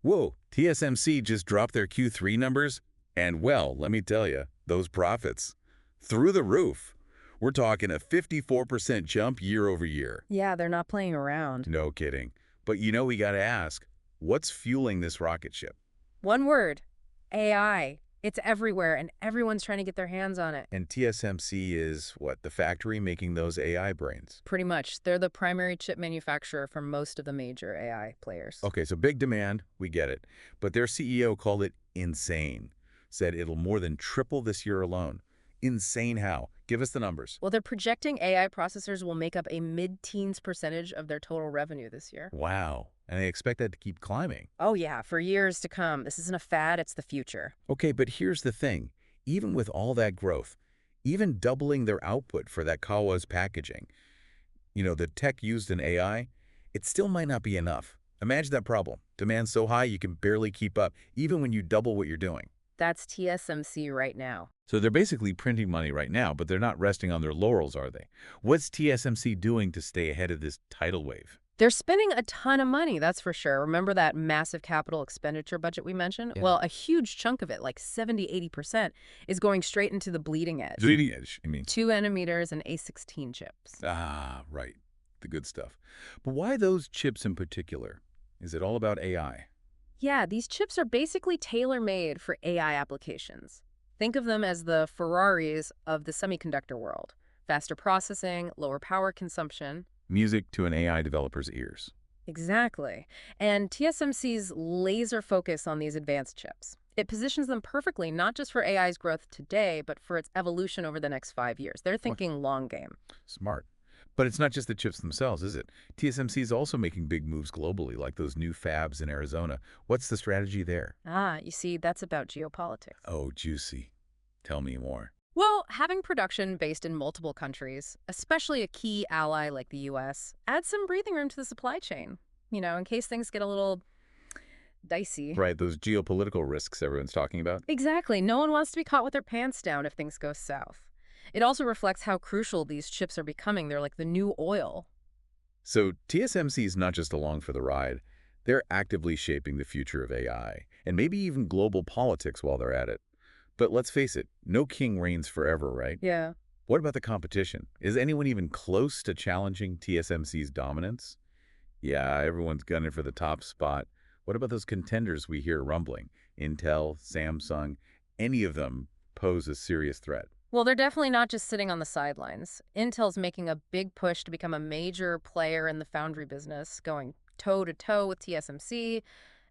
Whoa, TSMC just dropped their Q3 numbers, and well, let me tell you, those profits, through the roof. We're talking a 54% jump year over year. Yeah, they're not playing around. No kidding. But we gotta ask, what's fueling this rocket ship? One word, AI. It's everywhere, and everyone's trying to get their hands on it. And TSMC is, what, the factory making those AI brains? Pretty much. They're the primary chip manufacturer for most of the major AI players. Okay, so big demand, we get it. But their CEO called it insane. Said it'll more than triple this year alone. Insane how? Give us the numbers. Well, they're projecting AI processors will make up a mid-teens percentage of their total revenue this year. Wow. And they expect that to keep climbing. Oh yeah, for years to come. This isn't a fad, it's the future. Okay, but here's the thing. Even with all that growth, even doubling their output for that Kawa's packaging, the tech used in AI, it still might not be enough. Imagine that problem. Demand so high you can barely keep up, even when you double what you're doing. That's TSMC right now. So they're basically printing money right now, but they're not resting on their laurels, are they? What's TSMC doing to stay ahead of this tidal wave? They're spending a ton of money, that's for sure. Remember that massive capital expenditure budget we mentioned? Yeah. Well, a huge chunk of it, like 70–80%, is going straight into the bleeding edge. Bleeding edge, I mean. 2 nanometers and A16 chips. Ah, right. The good stuff. But why those chips in particular? Is it all about AI? Yeah, these chips are basically tailor-made for AI applications. Think of them as the Ferraris of the semiconductor world. Faster processing, lower power consumption. Music to an AI developer's ears. Exactly. And TSMC's laser focus on these advanced chips. It positions them perfectly not just for AI's growth today, but for its evolution over the next 5 years. They're thinking long game. Smart. But it's not just the chips themselves, is it? TSMC is also making big moves globally, like those new fabs in Arizona. What's the strategy there? You see, that's about geopolitics. Oh, juicy. Tell me more. Well, having production based in multiple countries, especially a key ally like the U.S., adds some breathing room to the supply chain, in case things get a little dicey. Right, those geopolitical risks everyone's talking about. Exactly. No one wants to be caught with their pants down if things go south. It also reflects how crucial these chips are becoming. They're like the new oil. So TSMC is not just along for the ride. They're actively shaping the future of AI, and maybe even global politics while they're at it. But let's face it, no king reigns forever, right? Yeah. What about the competition? Is anyone even close to challenging TSMC's dominance? Yeah, everyone's gunning for the top spot. What about those contenders we hear rumbling? Intel, Samsung, any of them pose a serious threat. Well, they're definitely not just sitting on the sidelines. Intel's making a big push to become a major player in the foundry business, going toe-to-toe with TSMC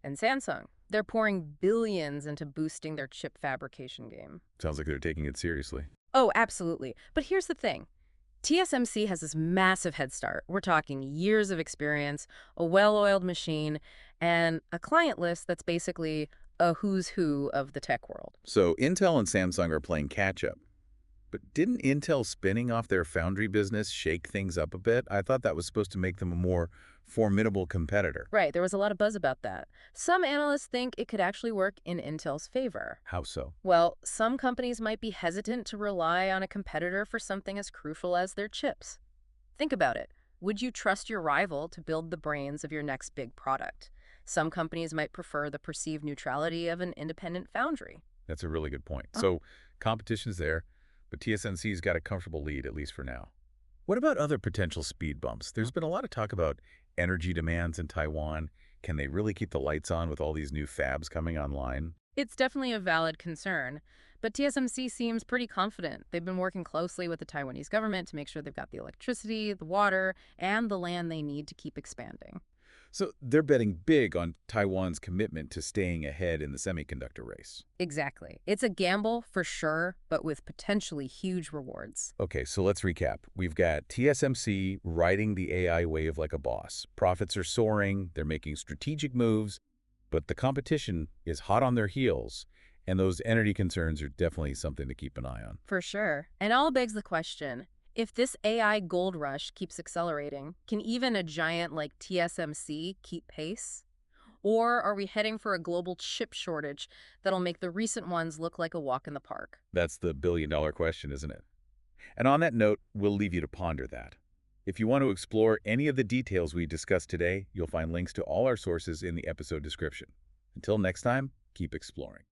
and Samsung. They're pouring billions into boosting their chip fabrication game. Sounds like they're taking it seriously. Oh, absolutely. But here's the thing. TSMC has this massive head start. We're talking years of experience, a well-oiled machine, and a client list that's basically a who's who of the tech world. So Intel and Samsung are playing catch-up. But didn't Intel spinning off their foundry business shake things up a bit? I thought that was supposed to make them a more formidable competitor. Right, there was a lot of buzz about that. Some analysts think it could actually work in Intel's favor. How so? Well, some companies might be hesitant to rely on a competitor for something as crucial as their chips. Think about it. Would you trust your rival to build the brains of your next big product? Some companies might prefer the perceived neutrality of an independent foundry. That's a really good point. So competition's there, but TSMC's got a comfortable lead, at least for now. What about other potential speed bumps? There's been a lot of talk about energy demands in Taiwan. Can they really keep the lights on with all these new fabs coming online? It's definitely a valid concern, but TSMC seems pretty confident. They've been working closely with the Taiwanese government to make sure they've got the electricity, the water, and the land they need to keep expanding. So they're betting big on Taiwan's commitment to staying ahead in the semiconductor race. Exactly. It's a gamble for sure, but with potentially huge rewards. Okay, so let's recap. We've got TSMC riding the AI wave like a boss. Profits are soaring, they're making strategic moves, but the competition is hot on their heels, and those entity concerns are definitely something to keep an eye on. For sure. And all begs the question, if this AI gold rush keeps accelerating, can even a giant like TSMC keep pace? Or are we heading for a global chip shortage that'll make the recent ones look like a walk in the park? That's the billion-dollar question, isn't it? And on that note, we'll leave you to ponder that. If you want to explore any of the details we discussed today, you'll find links to all our sources in the episode description. Until next time, keep exploring.